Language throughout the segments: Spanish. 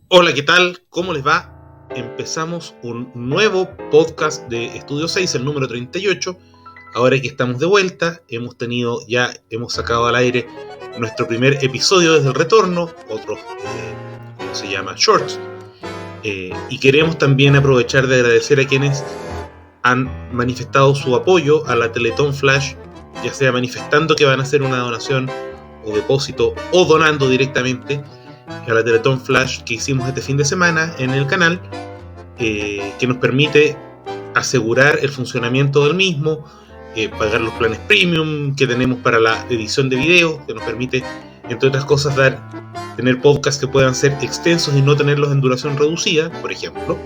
Hola, ¿qué tal? ¿Cómo les va? Empezamos un nuevo podcast de Estudio 6, el número 38. Ahora que estamos de vuelta, hemos sacado al aire nuestro primer episodio desde el retorno, otros, ¿cómo se llama? Shorts. Y queremos también aprovechar de agradecer a quienes han manifestado su apoyo a la Teletón Flash, ya sea manifestando que van a hacer una donación o depósito o donando directamente a la Teletón Flash que hicimos este fin de semana en el canal, que nos permite asegurar el funcionamiento del mismo, pagar los planes premium que tenemos para la edición de videos, que nos permite, entre otras cosas, tener podcasts que puedan ser extensos y no tenerlos en duración reducida, por ejemplo,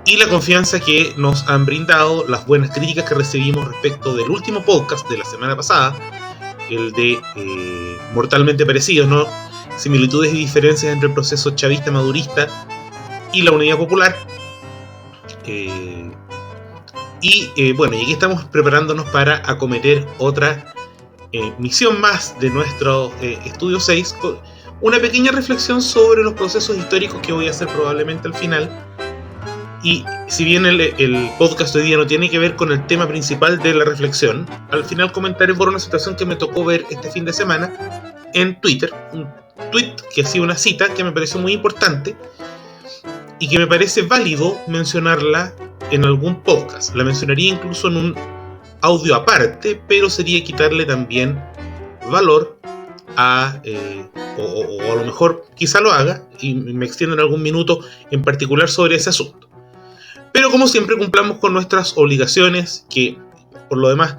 y la confianza que nos han brindado las buenas críticas que recibimos respecto del último podcast de la semana pasada, el de Mortalmente Parecidos, ¿no? Similitudes y diferencias entre el proceso chavista-madurista y la unidad popular. Bueno, y aquí estamos preparándonos para acometer otra misión más de nuestro Estudio 6, con una pequeña reflexión sobre los procesos históricos que voy a hacer probablemente al final. Y si bien el podcast hoy día no tiene que ver con el tema principal de la reflexión, al final comentaré por una situación que me tocó ver este fin de semana en Twitter, un tweet que ha sido una cita que me pareció muy importante y que me parece válido mencionarla en algún podcast. La mencionaría incluso en un audio aparte, pero sería quitarle también valor o a lo mejor quizá lo haga y me extiendo en algún minuto en particular sobre ese asunto. Pero como siempre cumplamos con nuestras obligaciones, que por lo demás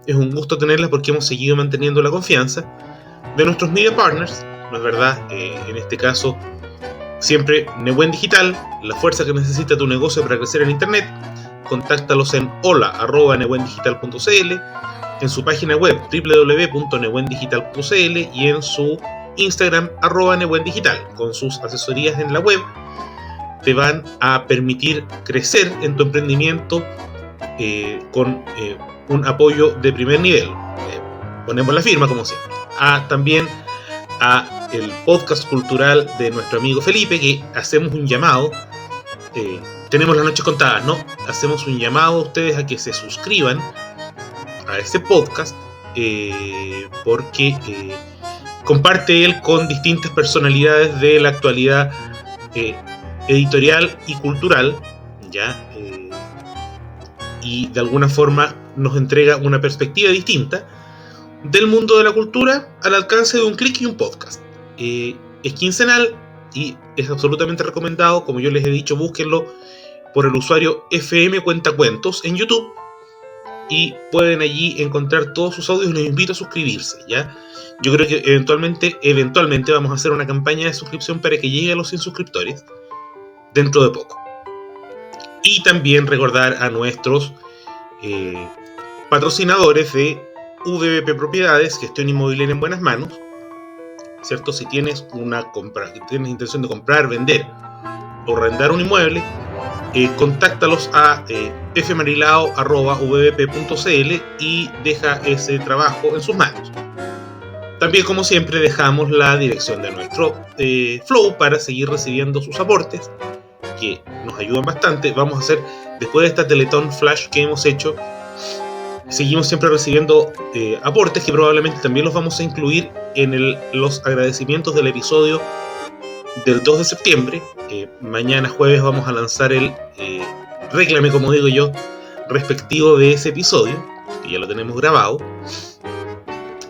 es un gusto tenerlas porque hemos seguido manteniendo la confianza de nuestros media partners, ¿no es verdad? En este caso, siempre Newen Digital, la fuerza que necesita tu negocio para crecer en internet. Contáctalos en hola@newendigital.cl, en su página web www.newendigital.cl y en su Instagram @newendigital. Con sus asesorías en la web te van a permitir crecer en tu emprendimiento con un apoyo de primer nivel. Ponemos la firma como siempre. También a el podcast cultural de nuestro amigo Felipe, que hacemos un llamado, tenemos las noches contadas, ¿no? Hacemos un llamado a ustedes a que se suscriban a este podcast, porque comparte él con distintas personalidades de la actualidad editorial y cultural, ¿ya? Y de alguna forma nos entrega una perspectiva distinta del mundo de la cultura al alcance de un clic y un podcast. Es quincenal y es absolutamente recomendado. Como yo les he dicho, búsquenlo por el usuario FM Cuentacuentos en YouTube y pueden allí encontrar todos sus audios. Les invito a suscribirse, ¿ya? Yo creo que eventualmente vamos a hacer una campaña de suscripción para que llegue a los 100 suscriptores dentro de poco. Y también recordar a nuestros patrocinadores de VBP Propiedades, gestión inmobiliaria en buenas manos, ¿cierto? Si tienes tienes intención de comprar, vender o arrendar un inmueble, contáctalos a fmarilao@vbp.cl y deja ese trabajo en sus manos. También, como siempre, dejamos la dirección de nuestro Flow para seguir recibiendo sus aportes, que nos ayudan bastante. Vamos a hacer, después de esta Teletón Flash que hemos hecho, seguimos siempre recibiendo aportes que probablemente también los vamos a incluir en los agradecimientos del episodio del 2 de septiembre. Mañana jueves vamos a lanzar el réclame, como digo yo, respectivo de ese episodio, que ya lo tenemos grabado.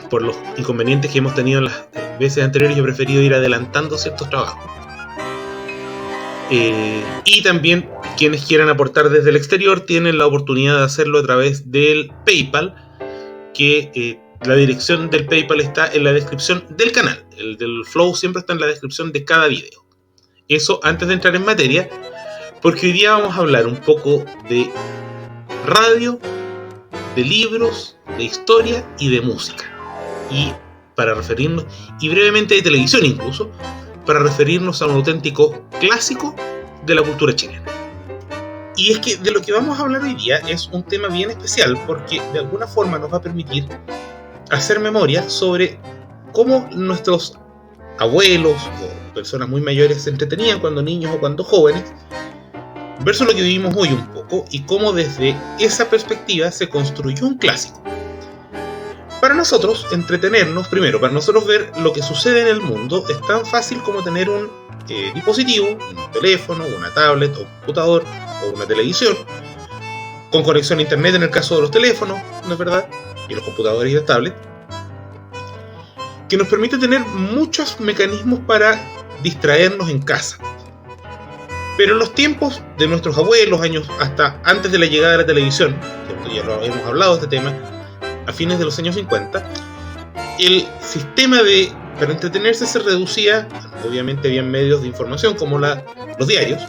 Por los inconvenientes que hemos tenido en las veces anteriores, yo he preferido ir adelantando ciertos trabajos. Y también quienes quieran aportar desde el exterior tienen la oportunidad de hacerlo a través del PayPal, que la dirección del PayPal está en la descripción del canal. El del Flow siempre está en la descripción de cada video. Eso antes de entrar en materia, porque hoy día vamos a hablar un poco de radio, de libros, de historia y de música. Y brevemente de televisión incluso, para referirnos a un auténtico clásico de la cultura chilena. Y es que de lo que vamos a hablar hoy día es un tema bien especial, porque de alguna forma nos va a permitir hacer memoria sobre cómo nuestros abuelos personas muy mayores se entretenían cuando niños o cuando jóvenes, versus lo que vivimos hoy un poco, y cómo desde esa perspectiva se construyó un clásico. Para nosotros, entretenernos, primero, para nosotros ver lo que sucede en el mundo, es tan fácil como tener un dispositivo, un teléfono, una tablet, o un computador, o una televisión, con conexión a internet en el caso de los teléfonos, ¿no es verdad? Y los computadores y las tablets, que nos permite tener muchos mecanismos para distraernos en casa. Pero en los tiempos de nuestros abuelos, años hasta antes de la llegada de la televisión, ¿cierto? Ya lo hemos hablado de este tema, a fines de los años 50, el sistema para entretenerse se reducía, obviamente había medios de información como los diarios,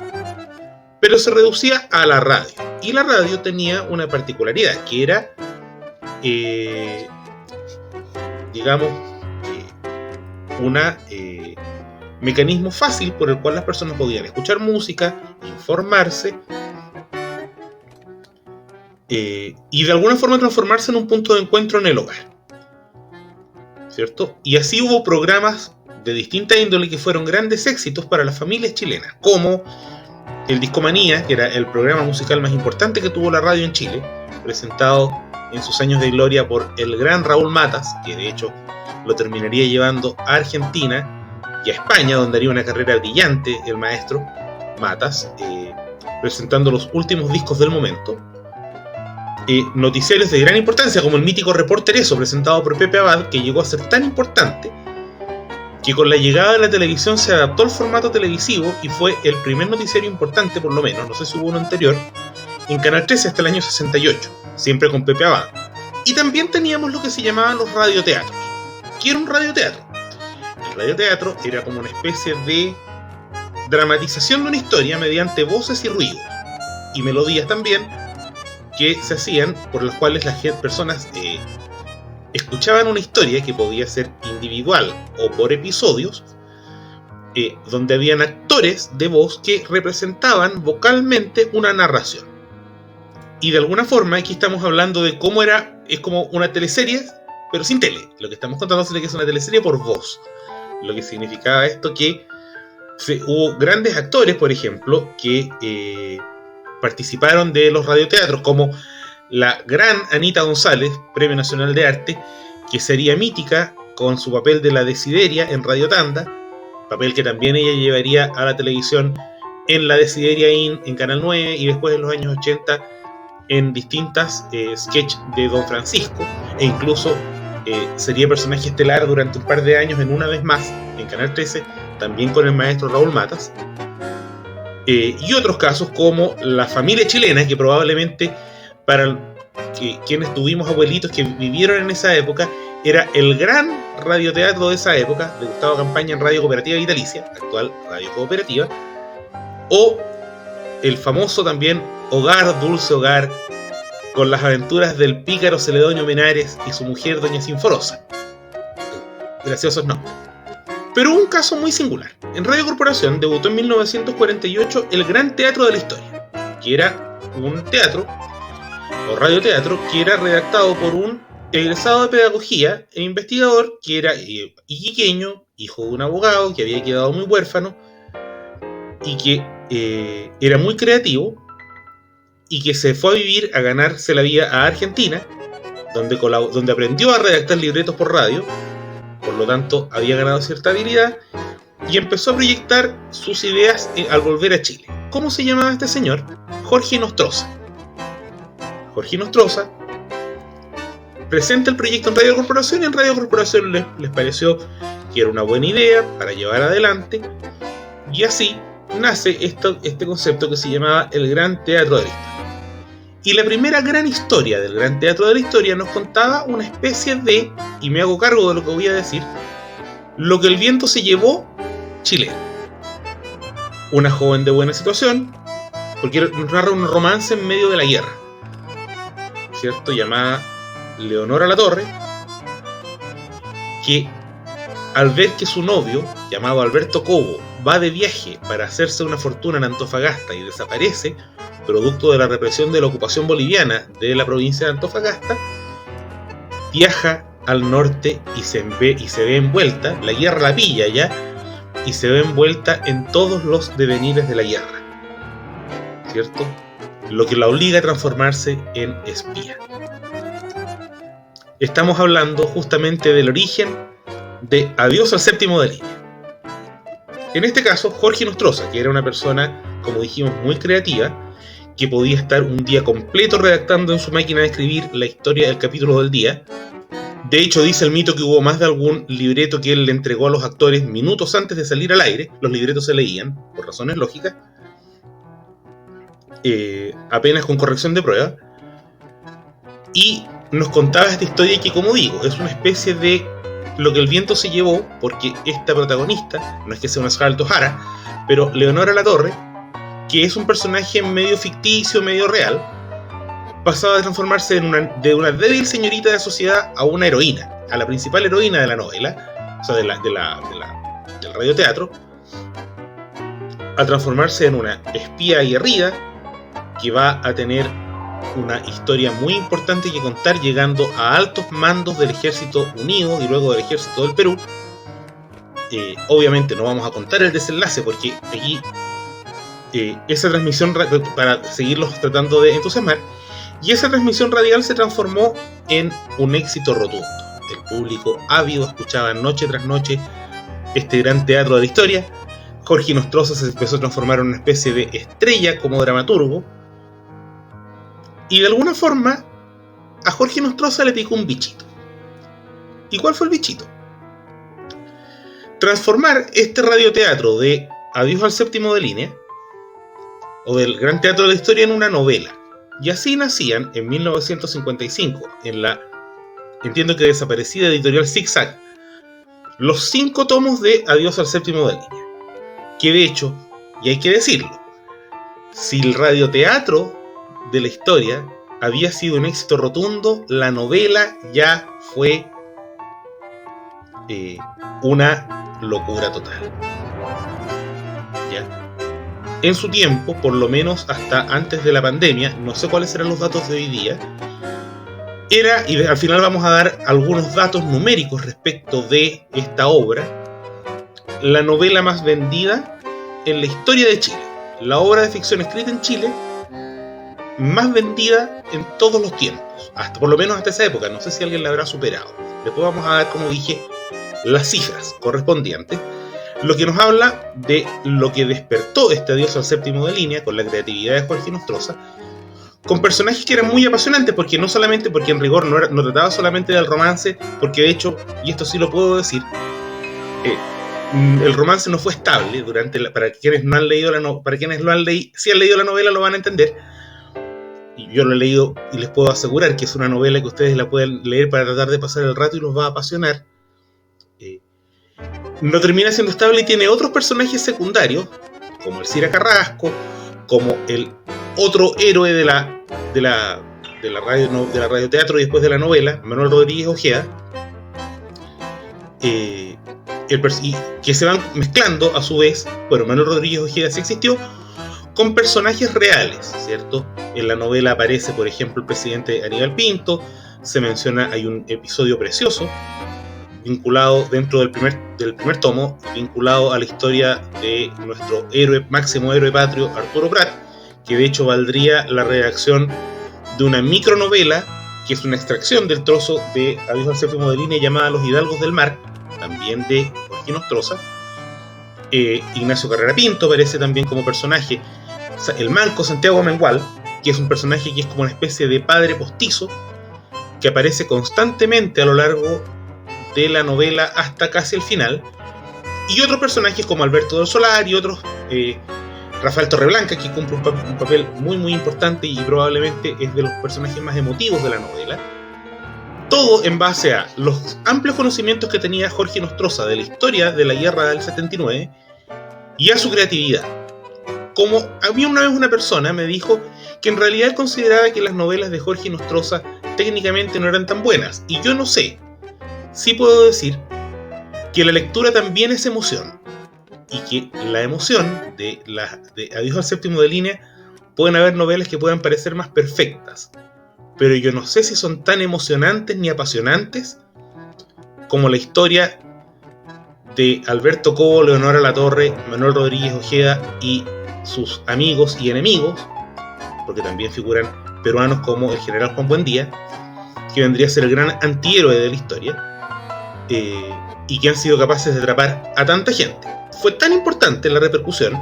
pero se reducía a la radio. Y la radio tenía una particularidad, que era, un mecanismo fácil por el cual las personas podían escuchar música, informarse, y de alguna forma transformarse en un punto de encuentro en el hogar, ¿cierto? Y así hubo programas de distinta índole que fueron grandes éxitos para las familias chilenas, como el Discomanía, que era el programa musical más importante que tuvo la radio en Chile, presentado en sus años de gloria por el gran Raúl Matas, que de hecho lo terminaría llevando a Argentina y a España, donde haría una carrera brillante el maestro Matas, presentando los últimos discos del momento. Noticiarios de gran importancia, como el mítico Repórter Eso, presentado por Pepe Abad, que llegó a ser tan importante que con la llegada de la televisión se adaptó al formato televisivo y fue el primer noticiario importante, por lo menos, no sé si hubo uno anterior, en Canal 13 hasta el año 68, siempre con Pepe Abad. Y también teníamos lo que se llamaban los radioteatros. ¿Qué era un radioteatro? El radioteatro era como una especie de dramatización de una historia mediante voces y ruidos, y melodías también, que se hacían por las cuales las personas escuchaban una historia que podía ser individual o por episodios, donde habían actores de voz que representaban vocalmente una narración. Y de alguna forma aquí estamos hablando de cómo es como una teleserie, pero sin tele. Lo que estamos contando es que es una teleserie por voz. Lo que significaba esto que hubo grandes actores, por ejemplo, que participaron de los radioteatros, como la gran Anita González, Premio Nacional de Arte, que sería mítica con su papel de la Desideria en Radio Tanda, papel que también ella llevaría a la televisión en la Desideria en Canal 9 y después en los años 80 en distintas sketches de Don Francisco, e incluso sería personaje estelar durante un par de años en Una Vez Más en Canal 13, también con el maestro Raúl Matas. Y otros casos como La Familia Chilena, que probablemente para quienes tuvimos abuelitos que vivieron en esa época, era el gran radioteatro de esa época, de Gustavo Campaña en Radio Cooperativa Vitalicia, actual Radio Cooperativa, o el famoso también Hogar, Dulce Hogar, con las aventuras del pícaro Celedonio Menares y su mujer Doña Sinforosa. Graciosos nombres. Pero hubo un caso muy singular. En Radio Corporación debutó en 1948 el Gran Teatro de la Historia, que era un teatro, o radioteatro, que era redactado por un egresado de pedagogía e investigador que era iquiqueño, hijo de un abogado que había quedado muy huérfano y que era muy creativo y que se fue a vivir a ganarse la vida a Argentina, donde aprendió a redactar libretos por radio. Por lo tanto, había ganado cierta habilidad y empezó a proyectar sus ideas al volver a Chile. ¿Cómo se llamaba este señor? Jorge Nostroza. Jorge Nostroza presenta el proyecto en Radio Corporación y en Radio Corporación les pareció que era una buena idea para llevar adelante, y así nace este concepto que se llamaba el Gran Teatro de la Historia. Y la primera gran historia del Gran Teatro de la Historia nos contaba una especie de, y me hago cargo de lo que voy a decir, lo que el viento se llevó chileno. Una joven de buena situación, porque nos narra un romance en medio de la guerra, ¿cierto? Llamada Leonora Latorre, que al ver que su novio, llamado Alberto Cobo, va de viaje para hacerse una fortuna en Antofagasta y desaparece, producto de la represión de la ocupación boliviana de la provincia de Antofagasta, viaja al norte y se ve envuelta, la guerra la pilla ya, y se ve envuelta en todos los devenires de la guerra, ¿cierto? Lo que la obliga a transformarse en espía. Estamos hablando justamente del origen de Adiós al séptimo de línea. En este caso, Jorge Nostroza, que era una persona, como dijimos, muy creativa, que podía estar un día completo redactando en su máquina de escribir la historia del capítulo del día. De hecho, dice el mito que hubo más de algún libreto que él le entregó a los actores minutos antes de salir al aire. Los libretos se leían, por razones lógicas, apenas con corrección de prueba. Y nos contaba esta historia que, como digo, es una especie de lo que el viento se llevó, porque esta protagonista, no es que sea una Scarlett O'Hara, pero Leonora Latorre, que es un personaje medio ficticio, medio real, pasaba a transformarse de una débil señorita de sociedad a una heroína, a la principal heroína de la novela, o sea, del radioteatro, a transformarse en una espía aguerrida que va a tener una historia muy importante que contar, llegando a altos mandos del Ejército Unido y luego del Ejército del Perú. Obviamente no vamos a contar el desenlace porque aquí esa transmisión, para seguirlos tratando de entusiasmar, y esa transmisión radial se transformó en un éxito rotundo. El público ávido escuchaba noche tras noche este gran teatro de la historia. Jorge Nostroza se empezó a transformar en una especie de estrella como dramaturgo, y de alguna forma a Jorge Nostroza le picó un bichito. ¿Y cuál fue el bichito? Transformar este radioteatro de Adiós al séptimo de línea, o del gran teatro de la historia, en una novela. Y así nacían en 1955, en la, entiendo que desaparecida editorial Zig-Zag, los 5 tomos de Adiós al séptimo de línea. Que de hecho, y hay que decirlo, si el radioteatro de la historia había sido un éxito rotundo, la novela ya fue una locura total. ¿Ya? En su tiempo, por lo menos hasta antes de la pandemia, no sé cuáles serán los datos de hoy día, era, y al final vamos a dar algunos datos numéricos respecto de esta obra, la novela más vendida en la historia de Chile, la obra de ficción escrita en Chile más vendida en todos los tiempos, hasta por lo menos hasta esa época. No sé si alguien la habrá superado. Después vamos a dar, como dije, las cifras correspondientes, lo que nos habla de lo que despertó este Adiós al séptimo de línea con la creatividad de Jorge Nostroza, con personajes que eran muy apasionantes, porque no solamente, porque en rigor no trataba solamente del romance, porque de hecho, y esto sí lo puedo decir, el romance no fue estable durante para quienes no han leído para quienes lo han leído, si han leído la novela lo van a entender. Y yo lo he leído y les puedo asegurar que es una novela que ustedes la pueden leer para tratar de pasar el rato y los va a apasionar. No termina siendo estable y tiene otros personajes secundarios, como el Cira Carrasco, como el otro héroe de la radioteatro y después de la novela, Manuel Rodríguez Ojeda, que se van mezclando a su vez. Bueno, Manuel Rodríguez Ojeda sí existió, con personajes reales, ¿cierto? En la novela aparece, por ejemplo, el presidente Aníbal Pinto, se menciona, hay un episodio precioso, vinculado dentro del primer tomo, vinculado a la historia de nuestro máximo héroe patrio, Arturo Prat, que de hecho valdría la redacción de una micronovela, que es una extracción del trozo de Adiós al séptimo de línea llamada Los Hidalgos del Mar, también de Jorge Nostroza. Ignacio Carrera Pinto aparece también como personaje, el manco Santiago Amengual, que es un personaje que es como una especie de padre postizo, que aparece constantemente a lo largo de la novela hasta casi el final, y otros personajes como Alberto del Solar y otros, Rafael Torreblanca, que cumple un papel muy muy importante y probablemente es de los personajes más emotivos de la novela. Todo en base a los amplios conocimientos que tenía Jorge Nostroza de la historia de la guerra del 79 y a su creatividad. Como había una vez una persona me dijo que en realidad él consideraba que las novelas de Jorge Nostroza técnicamente no eran tan buenas, y yo no sé. Sí puedo decir que la lectura también es emoción, y que la emoción de Adiós al séptimo de línea, pueden haber novelas que puedan parecer más perfectas, pero yo no sé si son tan emocionantes ni apasionantes como la historia de Alberto Cobo, Leonora Latorre, Manuel Rodríguez Ojeda y sus amigos y enemigos, porque también figuran peruanos como el general Juan Buendía, que vendría a ser el gran antihéroe de la historia, y que han sido capaces de atrapar a tanta gente. Fue tan importante la repercusión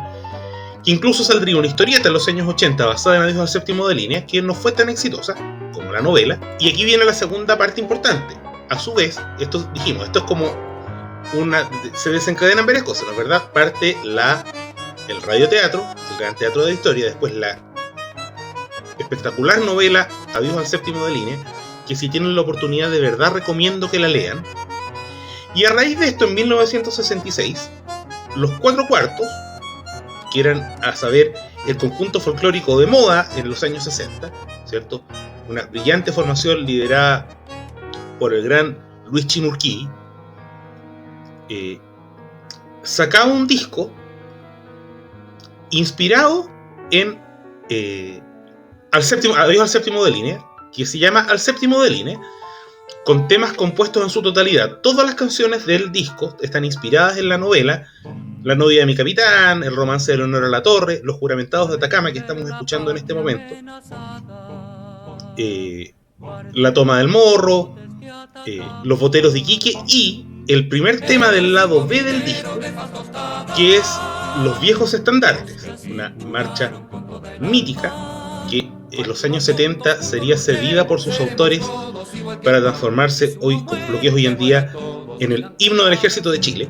que incluso saldría una historieta en los años 80 basada en Adiós al séptimo de línea, que no fue tan exitosa como la novela. Y aquí viene la segunda parte importante. A su vez, esto es como se desencadenan varias cosas, ¿no es verdad? Parte el radioteatro, el gran teatro de la historia, después la espectacular novela Adiós al séptimo de línea, que si tienen la oportunidad de verdad recomiendo que la lean. Y a raíz de esto, en 1966, los Cuatro Cuartos, que eran, a saber, el conjunto folclórico de moda en los años 60, ¿cierto? Una brillante formación liderada por el gran Luis Chinurquí, sacaba un disco inspirado en Adiós al séptimo de línea, que se llama Al séptimo de línea, con temas compuestos en su totalidad. Todas las canciones del disco están inspiradas en la novela La novia de mi capitán, El romance de Leonora Latorre, Los juramentados de Atacama, que estamos escuchando en este momento, La toma del morro, Los boteros de Iquique, y el primer tema del lado B del disco, que es Los viejos estandartes, una marcha mítica que en los años 70 sería cedida por sus autores para transformarse lo que es hoy en día en el himno del ejército de Chile,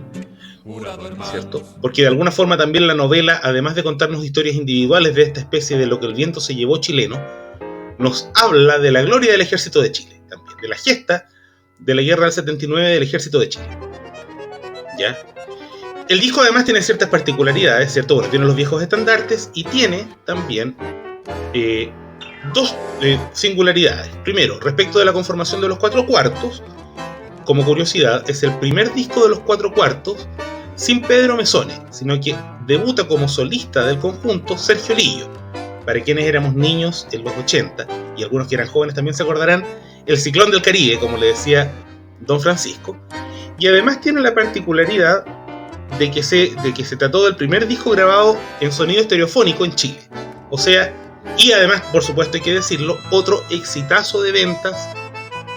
¿cierto? Porque de alguna forma también la novela, además de contarnos historias individuales de esta especie de lo que el viento se llevó chileno, nos habla de la gloria del ejército de Chile, también de la gesta de la guerra del 79 del ejército de Chile. ¿Ya? El disco además tiene ciertas particularidades, ¿cierto? Bueno, tiene los viejos estandartes y tiene también dos singularidades. Primero, respecto de la conformación de los Cuatro Cuartos, como curiosidad, es el primer disco de los Cuatro Cuartos sin Pedro Mesone, sino que debuta como solista del conjunto Sergio Lillo. Para quienes éramos niños en los 80, y algunos que eran jóvenes también se acordarán, el Ciclón del Caribe, como le decía Don Francisco. Y además tiene la particularidad de que se trató del primer disco grabado en sonido estereofónico en Chile. O sea, y además, por supuesto hay que decirlo, otro exitazo de ventas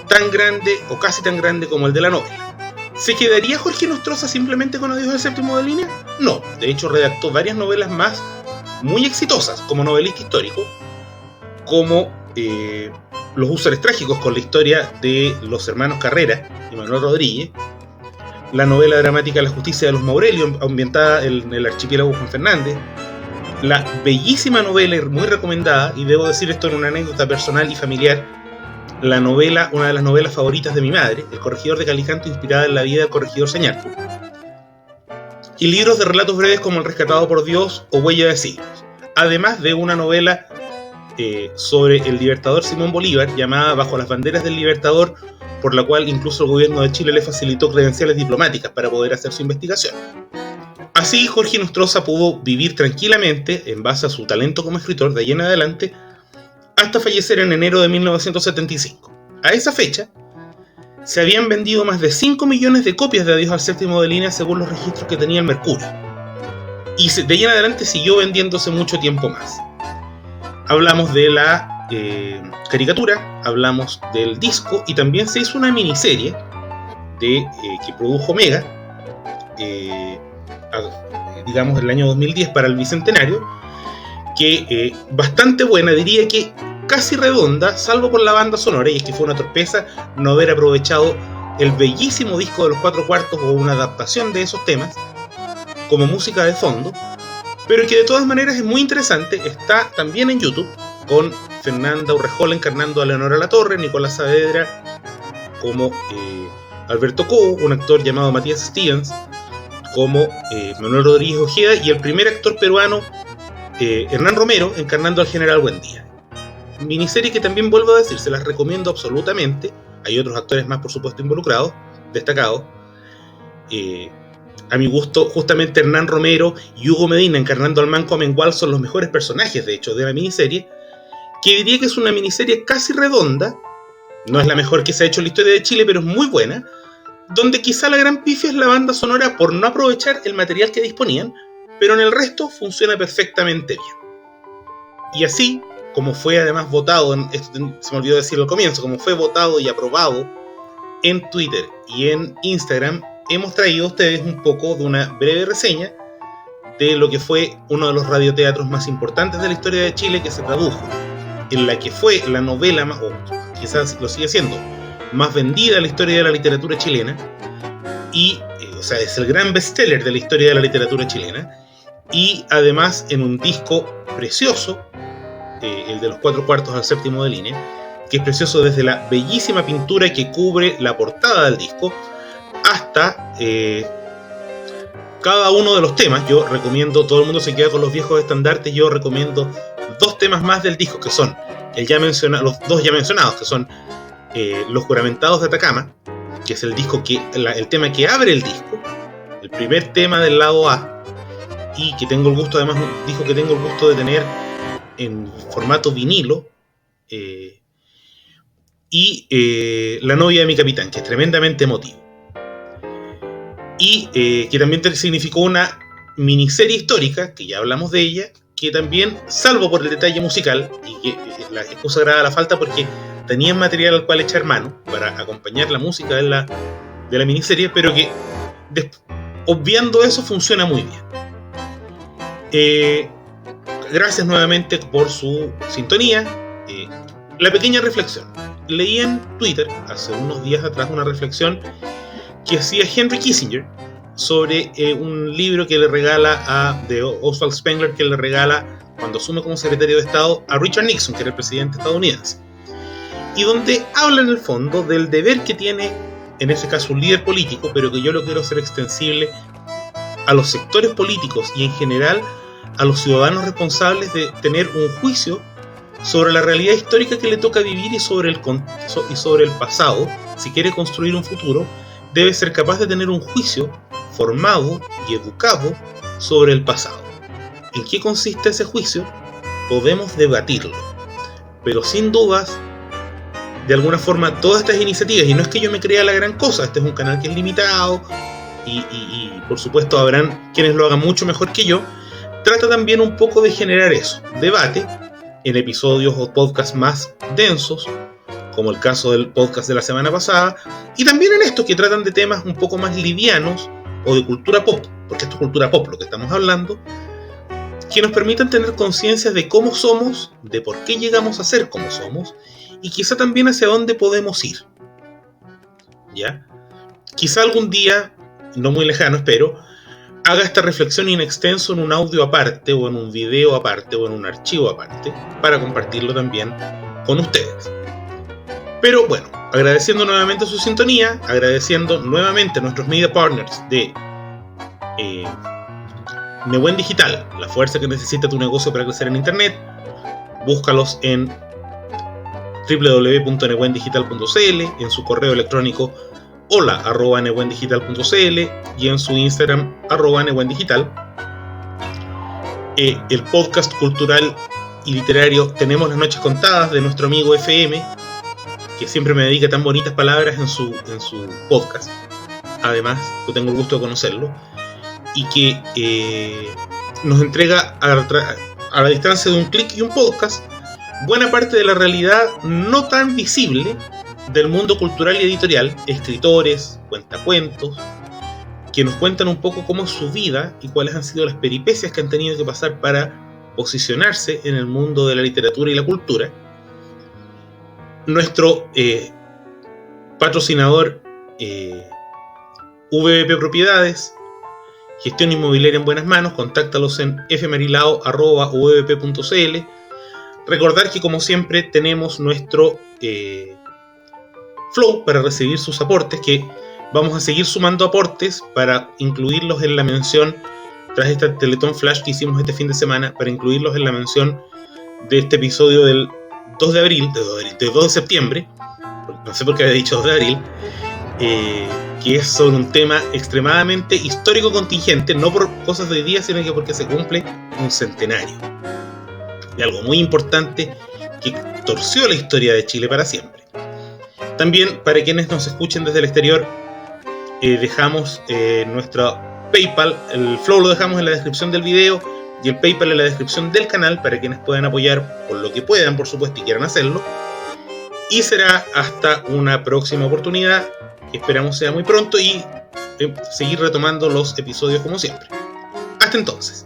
tan grande o casi tan grande como el de la novela. ¿Se quedaría Jorge Nostroza simplemente con Adiós al séptimo de línea? No, de hecho redactó varias novelas más muy exitosas como novelista histórico, como Los Húsares Trágicos, con la historia de los hermanos Carrera y Manuel Rodríguez, la novela dramática La Justicia de los Maurelio, ambientada en el archipiélago Juan Fernández, la bellísima novela muy recomendada, y debo decir esto en una anécdota personal y familiar, una de las novelas favoritas de mi madre, El corregidor de Calicanto, inspirada en la vida del corregidor Señarco, y libros de relatos breves como El rescatado por Dios o Huella de siglos, además de una novela sobre el libertador Simón Bolívar llamada Bajo las banderas del Libertador, por la cual incluso el gobierno de Chile le facilitó credenciales diplomáticas para poder hacer su investigación. Así, Jorge Nostroza pudo vivir tranquilamente en base a su talento como escritor de ahí en adelante hasta fallecer en enero de 1975. A esa fecha se habían vendido más de 5 millones de copias de Adiós al séptimo de línea según los registros que tenía el Mercurio, y de ahí en adelante siguió vendiéndose mucho tiempo más. Hablamos de la caricatura, hablamos del disco, y también se hizo una miniserie que produjo Mega, digamos el año 2010 para el Bicentenario, que bastante buena, diría que casi redonda, salvo por la banda sonora, y es que fue una torpeza no haber aprovechado el bellísimo disco de los Cuatro Cuartos o una adaptación de esos temas como música de fondo, pero que de todas maneras es muy interesante. Está también en YouTube, con Fernanda Urrejola encarnando a Leonora Latorre, Nicolás Saavedra como Alberto Cobo, un actor llamado Matías Stevens como Manuel Rodríguez Ojeda, y el primer actor peruano, Hernán Romero, encarnando al general Buendía. Miniserie que también, vuelvo a decir, se las recomiendo absolutamente. Hay otros actores más, por supuesto, involucrados, destacados. A mi gusto, justamente Hernán Romero y Hugo Medina encarnando al Manco Amengual son los mejores personajes, de hecho, de la miniserie, que diría que es una miniserie casi redonda. No es la mejor que se ha hecho en la historia de Chile, pero es muy buena, donde quizá la gran pifia es la banda sonora por no aprovechar el material que disponían, pero en el resto funciona perfectamente bien. Y así, como fue además votado, se me olvidó decirlo al comienzo, como fue votado y aprobado en Twitter y en Instagram, hemos traído a ustedes un poco de una breve reseña de lo que fue uno de los radioteatros más importantes de la historia de Chile, que se tradujo en la que fue la novela, o quizás lo sigue siendo, más vendida en la historia de la literatura chilena, y o sea, es el gran bestseller de la historia de la literatura chilena, y además en un disco precioso, el de los 4/4 al séptimo de línea, que es precioso desde la bellísima pintura que cubre la portada del disco hasta cada uno de los temas. Yo recomiendo, todo el mundo se queda con los viejos estandartes, yo recomiendo 2 temas más del disco, que son los 2 ya mencionados, que son Los Juramentados de Atacama, que es el tema que abre el disco, el primer tema del lado A, y que tengo el gusto, además un disco que tengo el gusto de tener en formato vinilo, y La novia de mi capitán, que es tremendamente emotivo, y que también significó una miniserie histórica, que ya hablamos de ella, que también, salvo por el detalle musical, y que la excusa agrada la falta porque tenían material al cual echar mano para acompañar la música de la miniserie, pero que obviando eso funciona muy bien. Gracias nuevamente por su sintonía. La pequeña reflexión. Leí en Twitter hace unos días atrás una reflexión que hacía Henry Kissinger sobre un libro que le regala de Oswald Spengler, que le regala cuando asume como secretario de Estado a Richard Nixon, que era el presidente estadounidense, y donde habla en el fondo del deber que tiene, en ese caso un líder político, pero que yo lo quiero hacer extensible a los sectores políticos y en general a los ciudadanos responsables de tener un juicio sobre la realidad histórica que le toca vivir y sobre el pasado. Si quiere construir un futuro, debe ser capaz de tener un juicio formado y educado sobre el pasado. ¿En qué consiste ese juicio? Podemos debatirlo, pero sin dudas, de alguna forma, todas estas iniciativas, y no es que yo me crea la gran cosa, este es un canal que es limitado, y por supuesto habrán quienes lo hagan mucho mejor que yo, trata también un poco de generar eso, debate, en episodios o podcasts más densos, como el caso del podcast de la semana pasada, y también en estos que tratan de temas un poco más livianos o de cultura pop, porque esto es cultura pop lo que estamos hablando, que nos permitan tener conciencia de cómo somos, de por qué llegamos a ser como somos, y quizá también hacia dónde podemos ir. ¿Ya? Quizá algún día, no muy lejano espero, haga esta reflexión in extenso en un audio aparte, o en un video aparte, o en un archivo aparte, para compartirlo también con ustedes. Pero bueno, agradeciendo nuevamente su sintonía, agradeciendo nuevamente a nuestros media partners de Newen Digital, la fuerza que necesita tu negocio para crecer en internet. Búscalos en www.newendigital.cl, en su correo electrónico hola@newendigital.cl y en su Instagram @newendigital. El podcast cultural y literario Tenemos las Noches Contadas, de nuestro amigo FM, que siempre me dedica tan bonitas palabras en su podcast. Además, yo tengo el gusto de conocerlo, y que nos entrega a la distancia de un clic y un podcast buena parte de la realidad no tan visible del mundo cultural y editorial, escritores, cuentacuentos, que nos cuentan un poco cómo es su vida y cuáles han sido las peripecias que han tenido que pasar para posicionarse en el mundo de la literatura y la cultura. Nuestro patrocinador VVP Propiedades, gestión inmobiliaria en buenas manos, contáctalos en fmarilao@vvp.cl. Recordar que, como siempre, tenemos nuestro Flow para recibir sus aportes, que vamos a seguir sumando aportes para incluirlos en la mención, tras este Teletón Flash que hicimos este fin de semana, para incluirlos en la mención de este episodio del 2 de abril, de 2 de septiembre, no sé por qué había dicho 2 de abril, que es sobre un tema extremadamente histórico contingente, no por cosas de hoy día, sino que porque se cumple un centenario de algo muy importante que torció la historia de Chile para siempre. También, para quienes nos escuchen desde el exterior, dejamos nuestro PayPal, el Flow lo dejamos en la descripción del video y el PayPal en la descripción del canal para quienes puedan apoyar por lo que puedan, por supuesto, y quieran hacerlo. Y será hasta una próxima oportunidad, que esperamos sea muy pronto, y seguir retomando los episodios como siempre. Hasta entonces.